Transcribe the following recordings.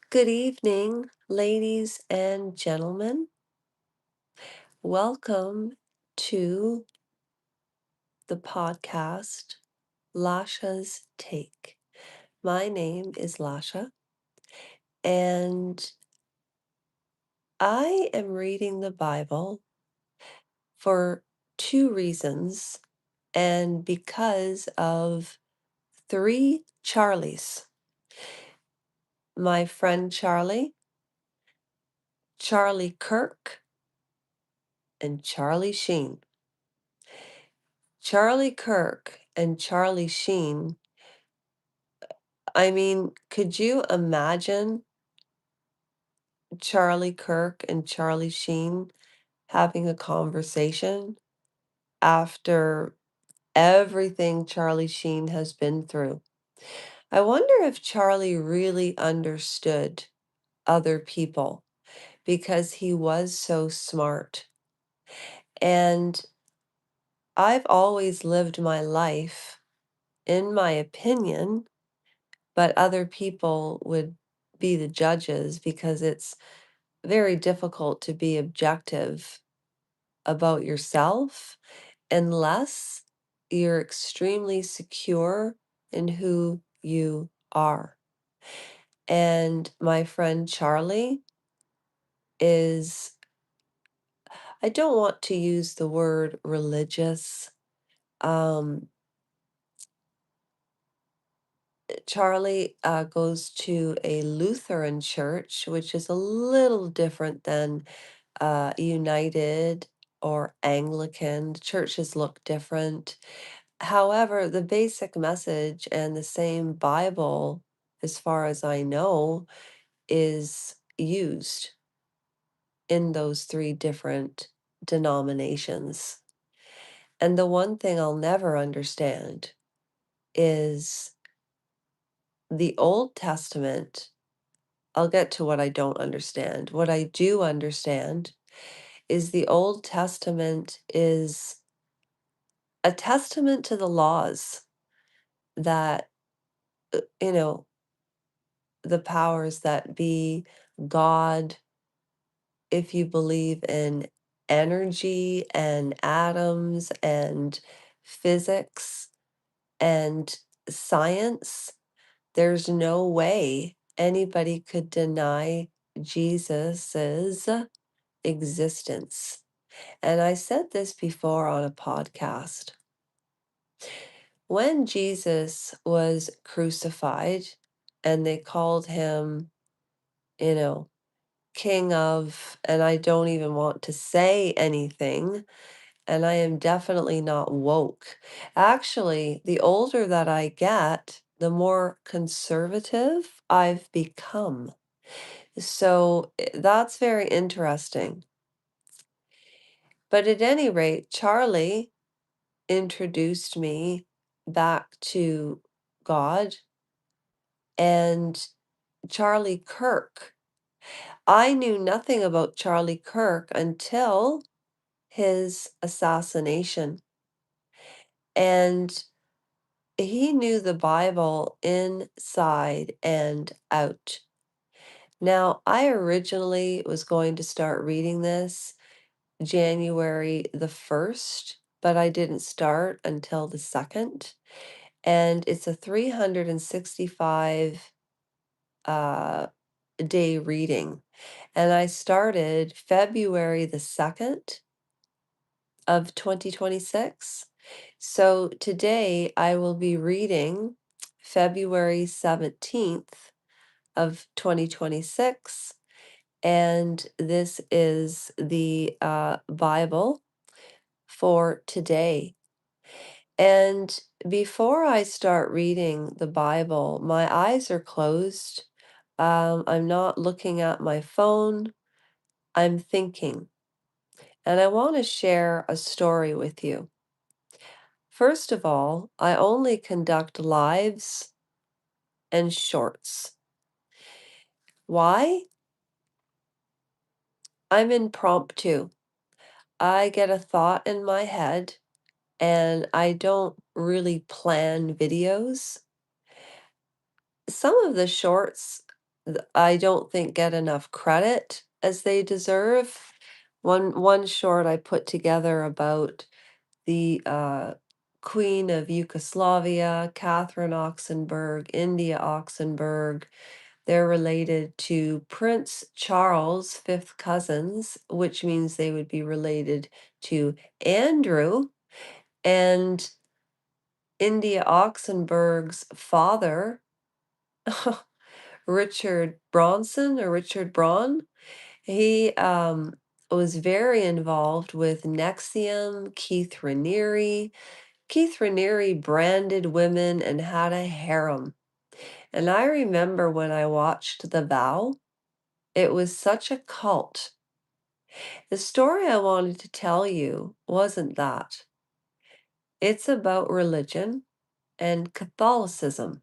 Good evening, ladies and gentlemen. Welcome to the podcast, Lasha's Take. My name is Lasha, and I am reading the Bible for two reasons, and because of three Charlies. My friend Charlie Kirk, and Charlie Sheen. Charlie Kirk and Charlie Sheen. I mean, could you imagine Charlie Kirk and Charlie Sheen having a conversation after everything Charlie Sheen has been through? I wonder if Charlie really understood other people because he was so smart. And I've always lived my life, in my opinion, but other people would be the judges because it's very difficult to be objective about yourself unless you're extremely secure in who you are. And my friend Charlie is, I don't want to use the word religious. Um, Charlie goes to a Lutheran church, which is a little different than United or Anglican. Churches look different. However, the basic message and the same Bible, as far as I know, is used in those three different denominations. And the one thing I'll never understand is the Old Testament. I'll get to what I don't understand. What I do understand is the Old Testament is a testament to the laws that, you know, the powers that be, God, if you believe in energy and atoms and physics and science, there's no way anybody could deny Jesus's existence. And I said this before on a podcast. When Jesus was crucified and they called him, you know, king of, and I don't even want to say anything, and I am definitely not woke. Actually, the older that I get, the more conservative I've become. So that's very interesting. But at any rate, Charlie introduced me back to God and Charlie Kirk. I knew nothing about Charlie Kirk until his assassination. And he knew the Bible inside and out. Now, I originally was going to start reading this January the 1st, but I didn't start until the 2nd. And it's a 365 uh, day reading. And I started February the 2nd of 2026. So today I will be reading February 17th of 2026. And this is the Bible for today. And before I start reading the Bible, my eyes are closed. I'm not looking at my phone. I'm thinking. And I want to share a story with you. First of all, I only conduct lives and shorts. Why? I'm impromptu. I get a thought in my head and I don't really plan videos. Some of the shorts I don't think get enough credit as they deserve. One short I put together about the Queen of Yugoslavia, Catherine Oxenberg, India Oxenberg. They're related to Prince Charles' fifth cousins, which means they would be related to Andrew. And India Oxenberg's father, Richard Bronson or Richard Braun, he was very involved with Nexium, Keith Raniere. Keith Raniere branded women and had a harem. And I remember when I watched The Vow, it was such a cult. The story I wanted to tell you wasn't that. It's about religion and Catholicism.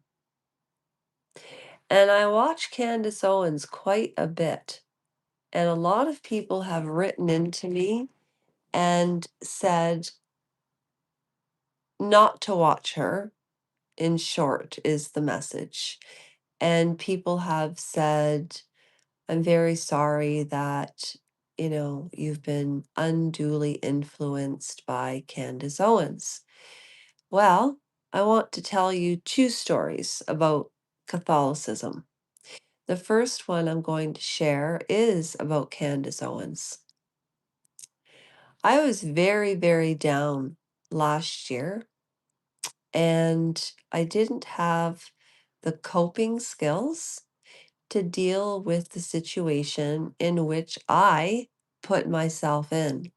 And I watch Candace Owens quite a bit. And a lot of people have written into me and said not to watch her, in short, is the message. And people have said, I'm very sorry that, you've been unduly influenced by Candace Owens. Well, I want to tell you two stories about Catholicism. The first one I'm going to share is about Candace Owens. I was very, very down last year, and I didn't have the coping skills to deal with the situation in which I put myself in.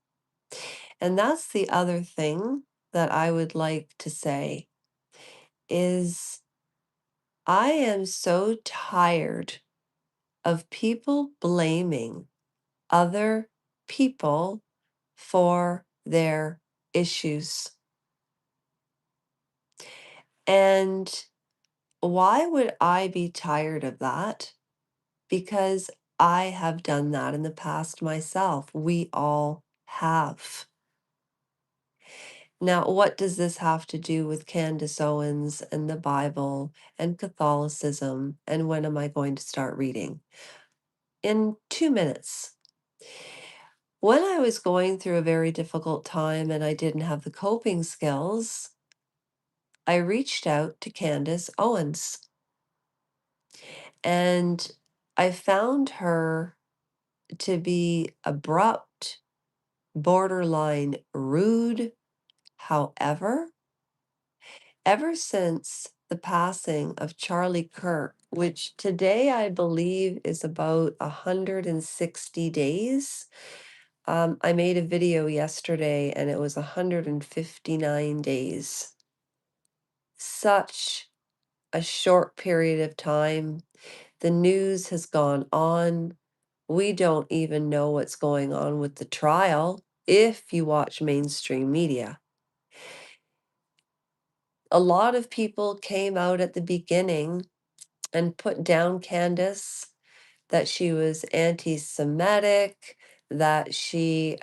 And that's the other thing that I would like to say is I am so tired of people blaming other people for their issues. And why would I be tired of that? Because I have done that in the past myself. We all have. Now, what does this have to do with Candace Owens and the Bible and Catholicism? And when am I going to start reading? In 2 minutes. When I was going through a very difficult time and I didn't have the coping skills, I reached out to Candace Owens and I found her to be abrupt, borderline rude. However, ever since the passing of Charlie Kirk, which today I believe is about 160 days, I made a video yesterday and it was 159 days. Such a short period of time. The news has gone on. We don't even know what's going on with the trial if you watch mainstream media. A lot of people came out at the beginning and put down Candace, that she was anti Semitic, that she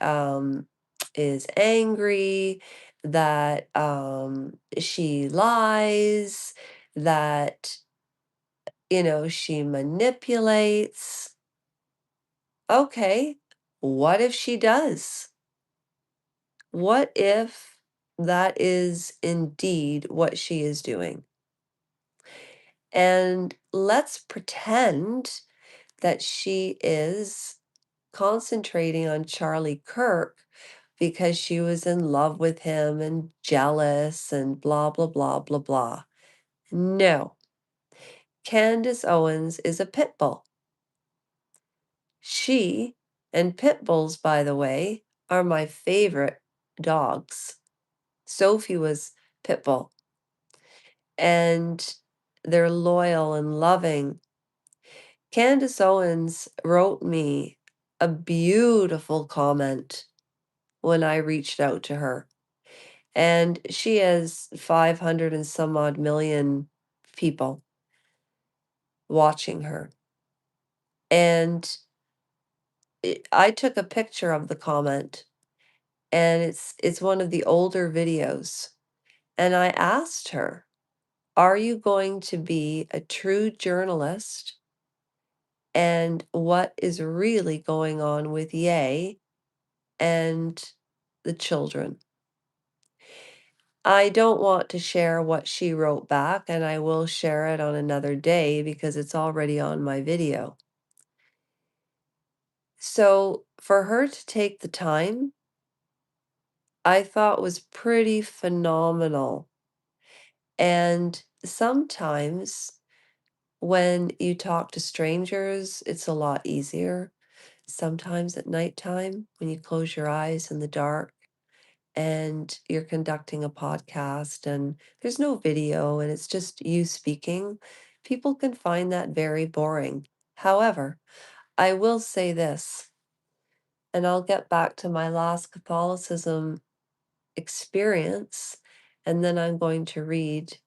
is angry, that she lies, that, she manipulates. Okay, what if she does? What if that is indeed what she is doing? And let's pretend that she is concentrating on Charlie Kirk because she was in love with him and jealous and blah, blah, blah, blah, blah. No, Candace Owens is a pit bull. She and pit bulls, by the way, are my favorite dogs. Sophie was pit bull, and they're loyal and loving. Candace Owens wrote me a beautiful comment when I reached out to her. And she has 500 and some odd million people watching her. And I took a picture of the comment, and it's one of the older videos. And I asked her, "Are you going to be a true journalist and what is really going on with Ye and the children. I don't want to share what she wrote back, and I will share it on another day because it's already on my video. So, for her to take the time, I thought was pretty phenomenal. And sometimes when you talk to strangers, it's a lot easier. Sometimes at nighttime, when you close your eyes in the dark and you're conducting a podcast and there's no video and it's just you speaking, people can find that very boring. However, I will say this, and I'll get back to my last Catholicism experience, and then I'm going to read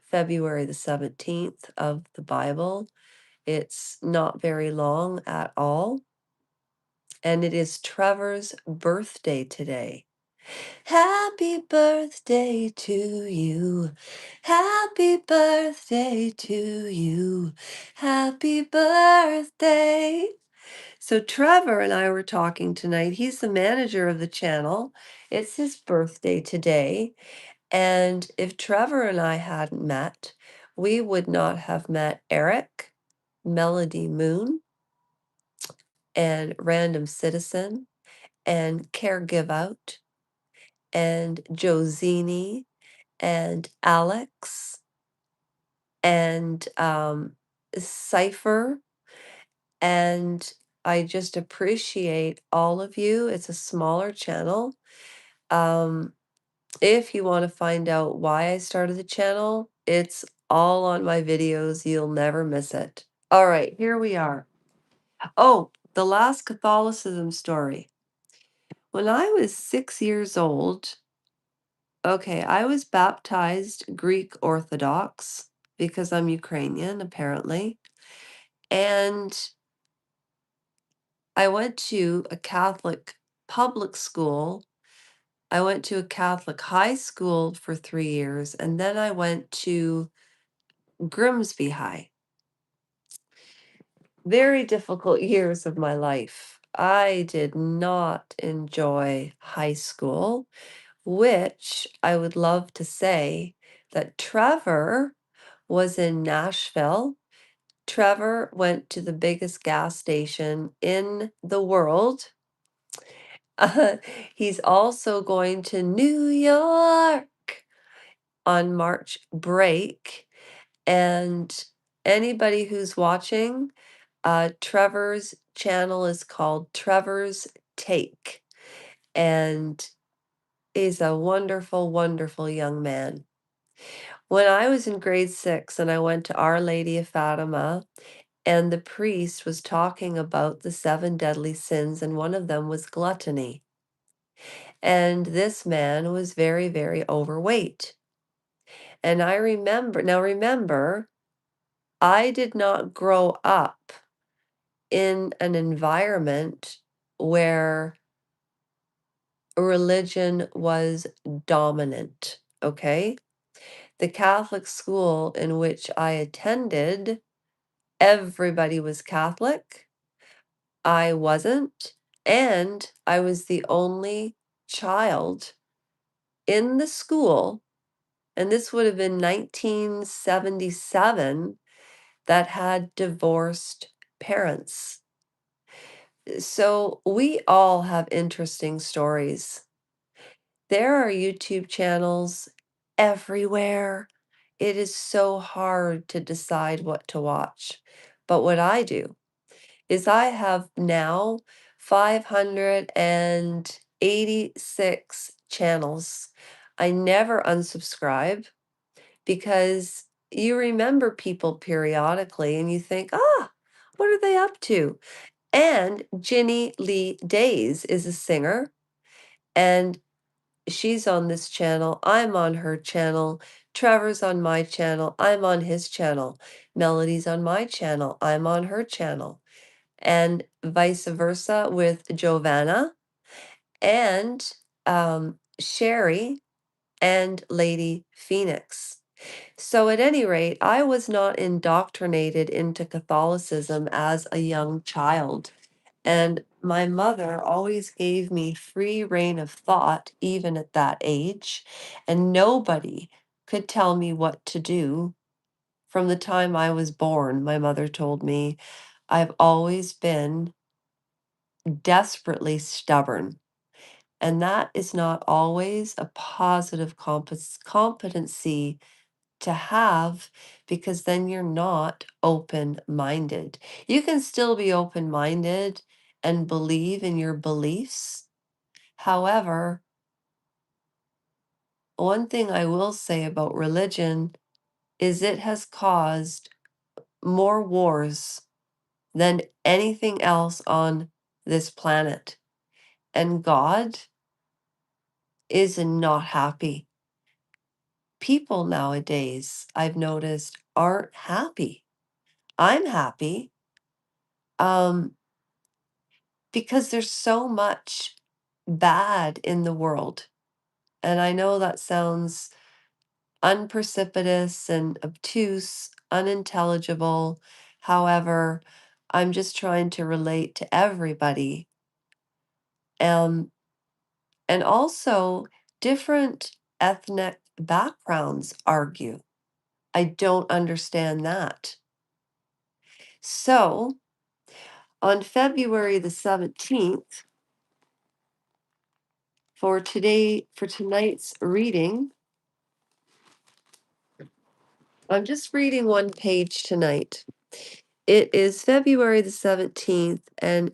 February the 17th of the Bible. It's not very long at all, and it is Trevor's birthday today. Happy birthday to you. Happy birthday to you. Happy birthday. So Trevor and I were talking tonight. He's the manager of the channel. It's his birthday today. And if Trevor and I hadn't met, we would not have met Eric, Melody Moon, and Random Citizen, and Care Give Out, and Josini, and Alex, and Cypher. And I just appreciate all of you. It's a smaller channel. Um, if you want to find out why I started the channel, it's all on my videos. You'll never miss it. All right, here we are. Oh, the last Catholicism story. When I was 6 years old, okay, I was baptized Greek Orthodox because I'm Ukrainian, apparently. And I went to a Catholic public school. I went to a Catholic high school for 3 years, and then I went to Grimsby High. Very difficult years of my life. I did not enjoy high school, which I would love to say that Trevor was in Nashville. Trevor went to the biggest gas station in the world. He's also going to New York on March break. And anybody who's watching, Trevor's channel is called Trevor's Take. And he's a wonderful, wonderful young man. When I was in grade 6 and I went to Our Lady of Fatima, and the priest was talking about the 7 deadly sins, and one of them was gluttony. And this man was very, very overweight. And I remember, now remember, I did not grow up in an environment where religion was dominant, okay? The Catholic school in which I attended, everybody was Catholic. I wasn't, and I was the only child in the school, and this would have been 1977, that had divorced parents. So we all have interesting stories. There are YouTube channels everywhere. It is so hard to decide what to watch. But what I do is I have now 586 channels. I never unsubscribe because you remember people periodically and you think, what are they up to? And Ginny Lee Days is a singer, and she's on this channel. I'm on her channel. Trevor's on my channel. I'm on his channel. Melody's on my channel. I'm on her channel. And vice versa with Giovanna and Sherry and Lady Phoenix. So, at any rate, I was not indoctrinated into Catholicism as a young child. And my mother always gave me free rein of thought, even at that age. And nobody could tell me what to do from the time I was born. My mother told me I've always been desperately stubborn. And that is not always a positive competency to have, because then you're not open minded. You can still be open minded and believe in your beliefs. However, one thing I will say about religion is it has caused more wars than anything else on this planet. And God is not happy. People nowadays, I've noticed, aren't happy. I'm happy. Um, because there's so much bad in the world. And I know that sounds unprecipitous and obtuse, unintelligible. However, I'm just trying to relate to everybody. Um, and also, different ethnic backgrounds argue. I don't understand that. So, on February the 17th, for tonight's reading, I'm just reading one page tonight. It is February the 17th, and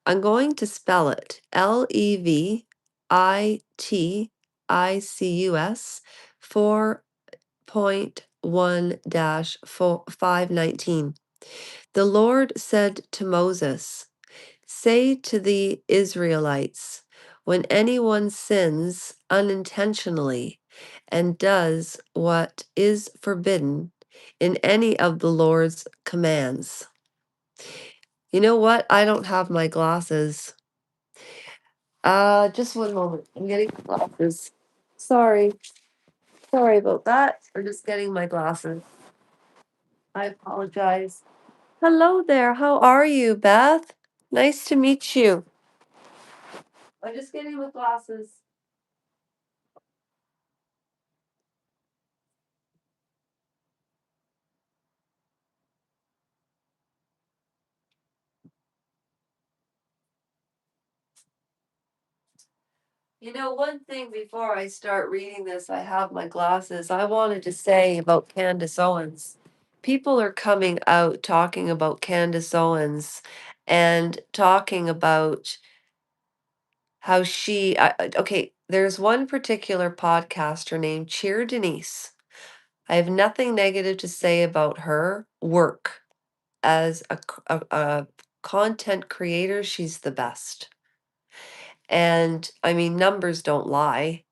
I'm going to spell it Leviticus 4.1 519. The Lord said to Moses, say to the Israelites, when anyone sins unintentionally and does what is forbidden in any of the Lord's commands. You know what? I don't have my glasses. Just one moment. I'm getting glasses. Sorry. Sorry about that. I'm just getting my glasses. I apologize. Hello there. How are you, Beth? Nice to meet you. I'm just getting my glasses. You know, one thing before I start reading this, I have my glasses. I wanted to say about Candace Owens. People are coming out talking about Candace Owens and talking about how okay, there's one particular podcaster named Cheer Denise. I have nothing negative to say about her work as a content creator. She's the best. And I mean, numbers don't lie.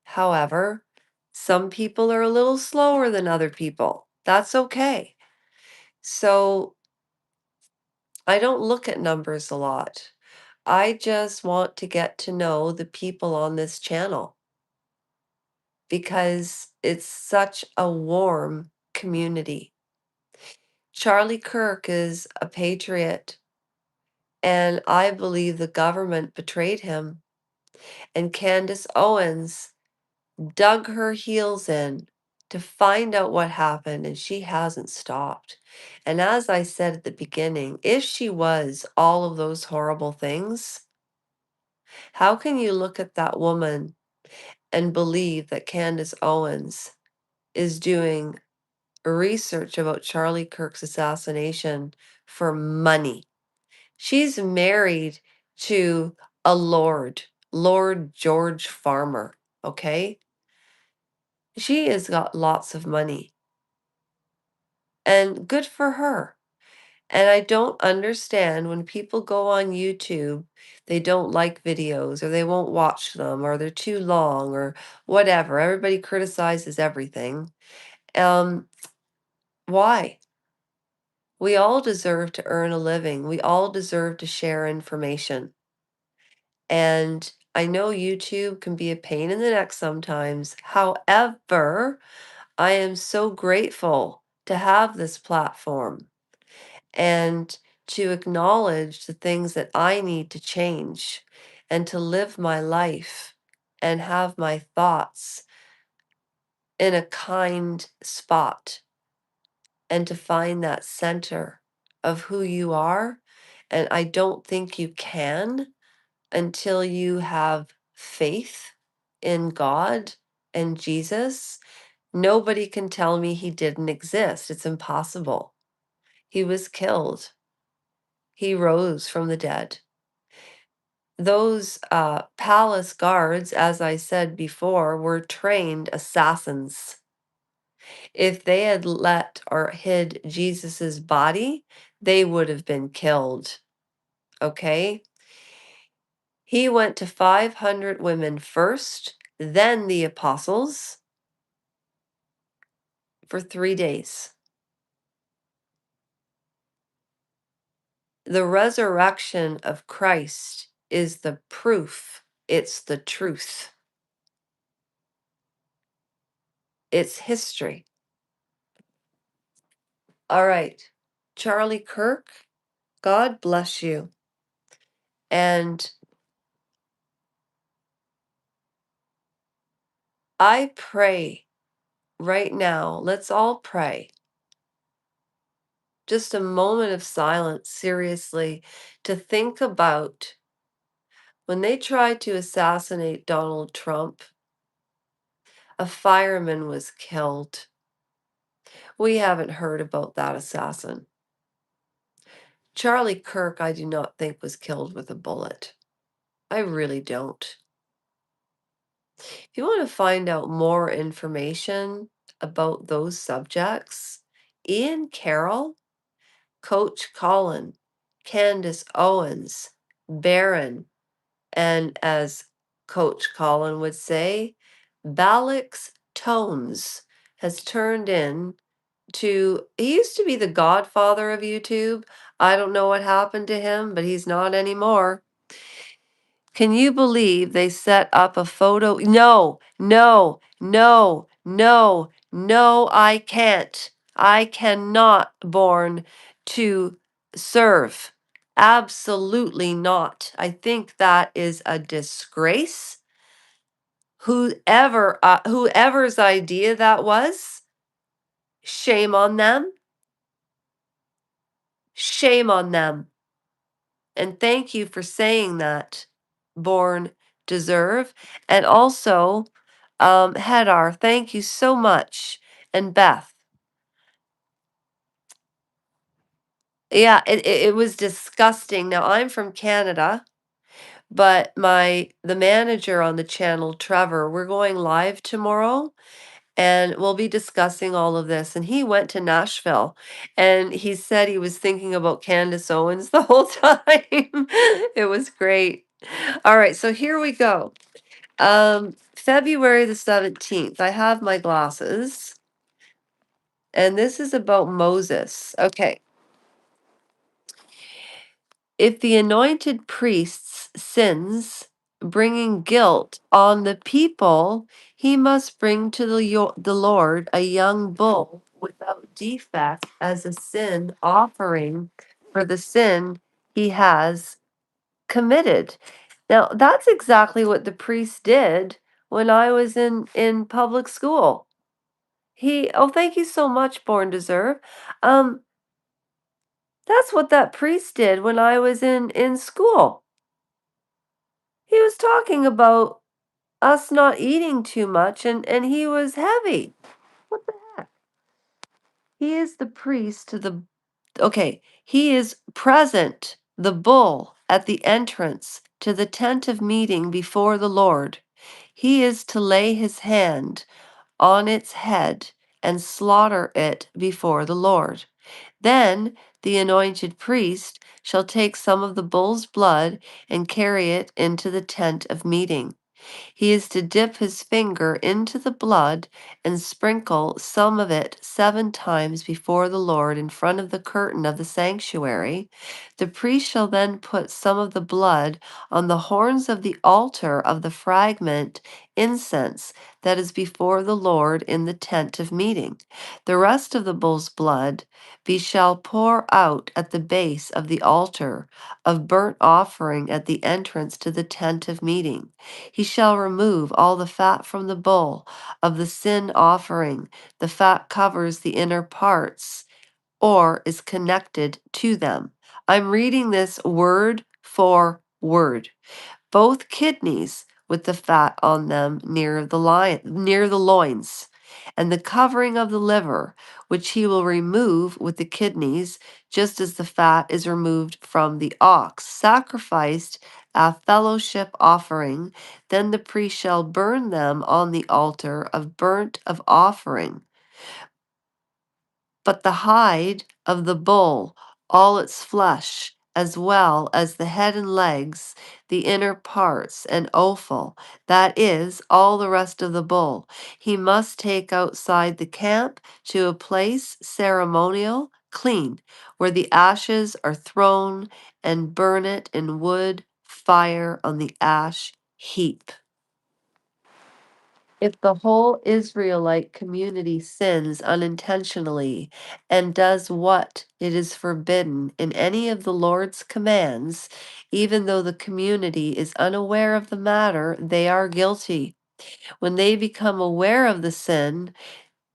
However, some people are a little slower than other people. That's okay. So I don't look at numbers a lot. I just want to get to know the people on this channel because it's such a warm community. Charlie Kirk is a patriot, and I believe the government betrayed him. And Candace Owens dug her heels in to find out what happened, and she hasn't stopped. And as I said at the beginning, if she was all of those horrible things, how can you look at that woman and believe that Candace Owens is doing research about Charlie Kirk's assassination for money? She's married to a lord, Lord George Farmer, okay? She has got lots of money, and good for her. And I don't understand when people go on YouTube, they don't like videos or they won't watch them or they're too long or whatever. Everybody criticizes everything. Um, why? We all deserve to earn a living. We all deserve to share information. And I know YouTube can be a pain in the neck sometimes. However, I am so grateful to have this platform and to acknowledge the things that I need to change and to live my life and have my thoughts in a kind spot and to find that center of who you are. And I don't think you can until you have faith in God and Jesus. Nobody can tell me he didn't exist. It's impossible. He was killed, he rose from the dead. Those palace guards, as I said before, were trained assassins. If they had let or hid Jesus's body, they would have been killed. Okay? He went to 500 women first, then the apostles for 3 days. The resurrection of Christ is the proof, it's the truth, it's history. All right, Charlie Kirk, God bless you. And I pray right now, let's all pray. Just a moment of silence, seriously, to think about when they tried to assassinate Donald Trump, a fireman was killed. We haven't heard about that assassin. Charlie Kirk, I do not think was killed with a bullet. I really don't. If you want to find out more information about those subjects, Ian Carroll, Coach Colin, Candace Owens, Barron, and as Coach Colin would say, Balix Tones has turned in to, he used to be the godfather of YouTube. I don't know what happened to him, but he's not anymore. Can you believe they set up a photo? No, no, no, no, no, I can't. I cannot, born to serve. Absolutely not. I think that is a disgrace. Whoever's idea that was, shame on them. Shame on them. And thank you for saying that, Born Deserve. And also, Hedar, thank you so much. And Beth. Yeah, it was disgusting. Now I'm from Canada, but the manager on the channel, Trevor, we're going live tomorrow and we'll be discussing all of this. And he went to Nashville and he said he was thinking about Candace Owens the whole time. It was great. All right, so here we go. February the 17th. I have my glasses. And this is about Moses. Okay. If the anointed priest's sins, bringing guilt on the people, he must bring to the Lord a young bull without defect as a sin offering for the sin he has committed. Now, that's exactly what the priest did when I was in public school. Oh, thank you so much, Born Deserve. Um, that's what that priest did when I was in school. He was talking about us not eating too much and he was heavy. What the heck? He is the priest to the Okay, he is present, the bull at the entrance to the tent of meeting before the Lord. He is to lay his hand on its head and slaughter it before the Lord. Then the anointed priest shall take some of the bull's blood and carry it into the tent of meeting. He is to dip his finger into the blood and sprinkle some of it 7 times before the Lord in front of the curtain of the sanctuary. The priest shall then put some of the blood on the horns of the altar of the fragment incense that is before the Lord in the tent of meeting. The rest of the bull's blood he shall pour out at the base of the altar of burnt offering at the entrance to the tent of meeting. He shall remove all the fat from the bull of the sin offering. The fat covers the inner parts or is connected to them. I'm reading this word for word. Both kidneys with the fat on them near the loins, and the covering of the liver, which he will remove with the kidneys, just as the fat is removed from the ox, sacrificed a fellowship offering. Then the priest shall burn them on the altar of burnt of offering. But the hide of the bull, all its flesh, as well as the head and legs, the inner parts, and offal, that is, all the rest of the bull, he must take outside the camp to a place ceremonial, clean, where the ashes are thrown, and burn it in wood fire on the ash heap. If the whole Israelite community sins unintentionally and does what it is forbidden in any of the Lord's commands, even though the community is unaware of the matter, they are guilty. When they become aware of the sin,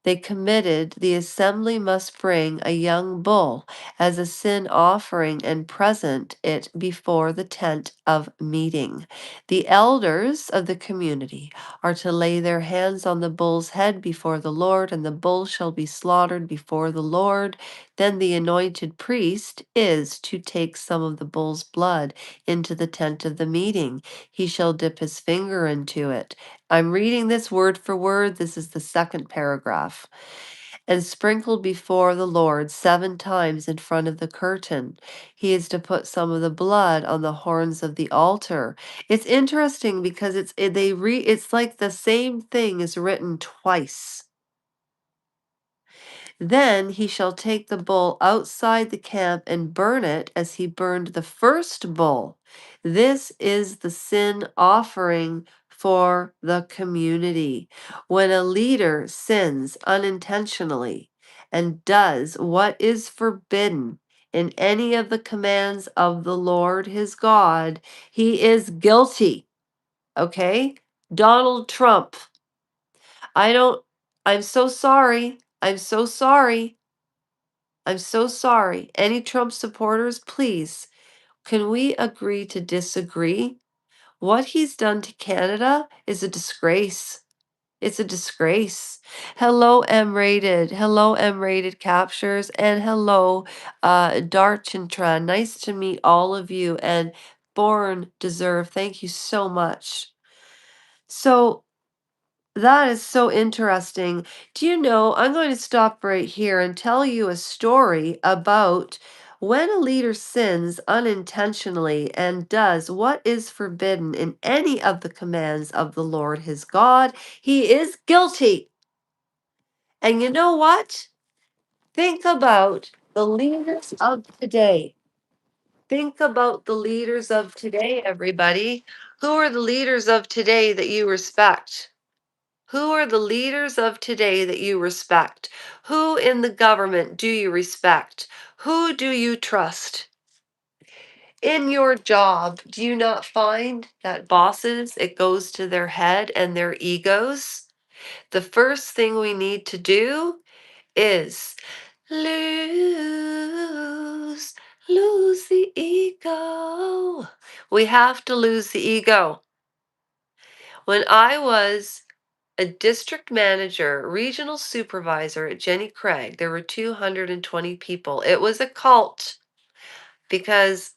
they committed, the assembly must bring a young bull as a sin offering and present it before the tent of meeting. The elders of the community are to lay their hands on the bull's head before the Lord, and the bull shall be slaughtered before the Lord. Then the anointed priest is to take some of the bull's blood into the tent of the meeting. He shall dip his finger into it. I'm reading this word for word. This is the second paragraph. And sprinkled before the Lord 7 times in front of the curtain. He is to put some of the blood on the horns of the altar. It's interesting because it's like the same thing is written twice. Then he shall take the bull outside the camp and burn it as he burned the first bull. This is the sin offering for the community. When a leader sins unintentionally and does what is forbidden in any of the commands of the Lord his God, he is guilty. Okay? Donald Trump. I don't, I'm so sorry. I'm so sorry. I'm so sorry. Any Trump supporters, please, can we agree to disagree? What he's done to Canada is a disgrace. It's a disgrace. Hello, M rated. Hello, M rated captures. And hello, Darchintra. Nice to meet all of you. And Born Deserve, thank you so much. So, that is so interesting. Do you know, I'm going to stop right here and tell you a story about when a leader sins unintentionally and does what is forbidden in any of the commands of the Lord his God, he is guilty. And you know what? Think about the leaders of today. Think about the leaders of today, everybody. Who are the leaders of today that you respect? Who are the leaders of today that you respect? Who in the government do you respect? Who do you trust? In your job, do you not find that bosses, it goes to their head and their egos? The first thing we need to do is lose, lose the ego. We have to lose the ego. When I was a district manager, regional supervisor at Jenny Craig, there were 220 people. It was a cult because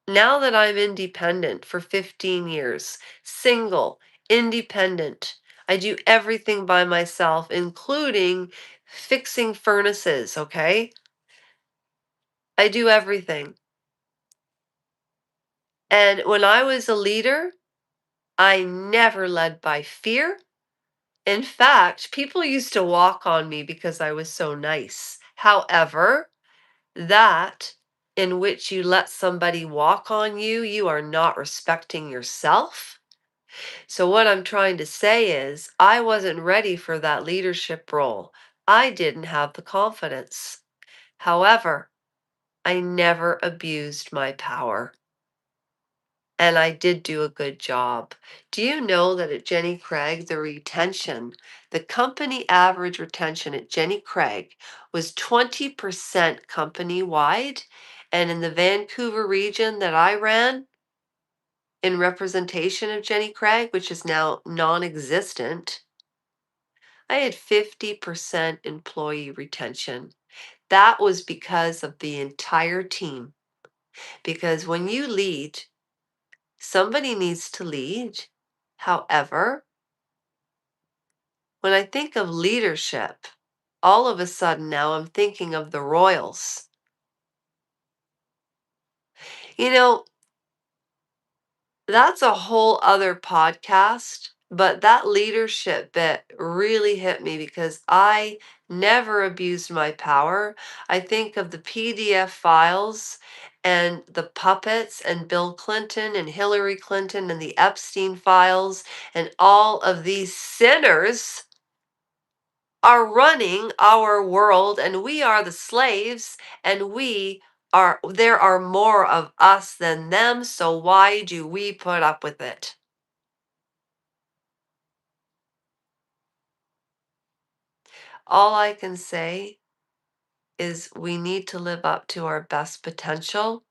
now that I'm independent for 15 years, single, independent, I do everything by myself, including fixing furnaces, okay? I do everything. And when I was a leader, I never led by fear. In fact, people used to walk on me because I was so nice. However, that in which you let somebody walk on you, you are not respecting yourself. So, what I'm trying to say is, I wasn't ready for that leadership role. I didn't have the confidence. However, I never abused my power. And I did do a good job. Do you know that at Jenny Craig, the company average retention at Jenny Craig was 20% company wide? And in the Vancouver region that I ran, in representation of Jenny Craig, which is now non existent, I had 50% employee retention. That was because of the entire team. Because when you lead, somebody needs to lead. However, when I think of leadership, all of a sudden now I'm thinking of the royals. You know, that's a whole other podcast, but that leadership bit really hit me because I never abused my power. I think of the PDF files and the puppets and Bill Clinton and Hillary Clinton and the Epstein files and all of these sinners are running our world and we are the slaves and there are more of us than them, so why do we put up with it? All I can say is we need to live up to our best potential.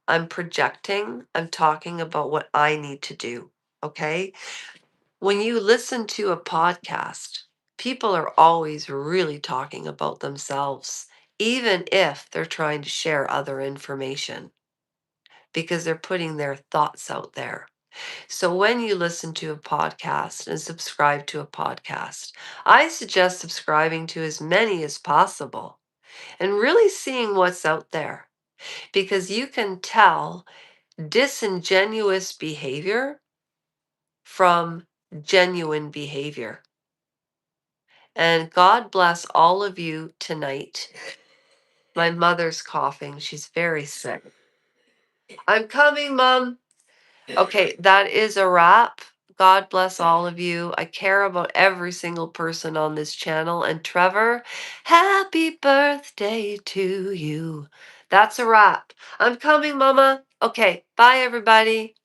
I'm projecting, I'm talking about what I need to do. Okay. When you listen to a podcast, people are always really talking about themselves, even if they're trying to share other information, because they're putting their thoughts out there. So when you listen to a podcast and subscribe to a podcast, I suggest subscribing to as many as possible and really seeing what's out there, because you can tell disingenuous behavior from genuine behavior. And God bless all of you tonight. My mother's coughing. She's very sick. I'm coming, Mom. Okay, that is a wrap. God bless all of you. I care about every single person on this channel. And Trevor, happy birthday to you. That's a wrap. I'm coming, Mama. Okay, bye, everybody.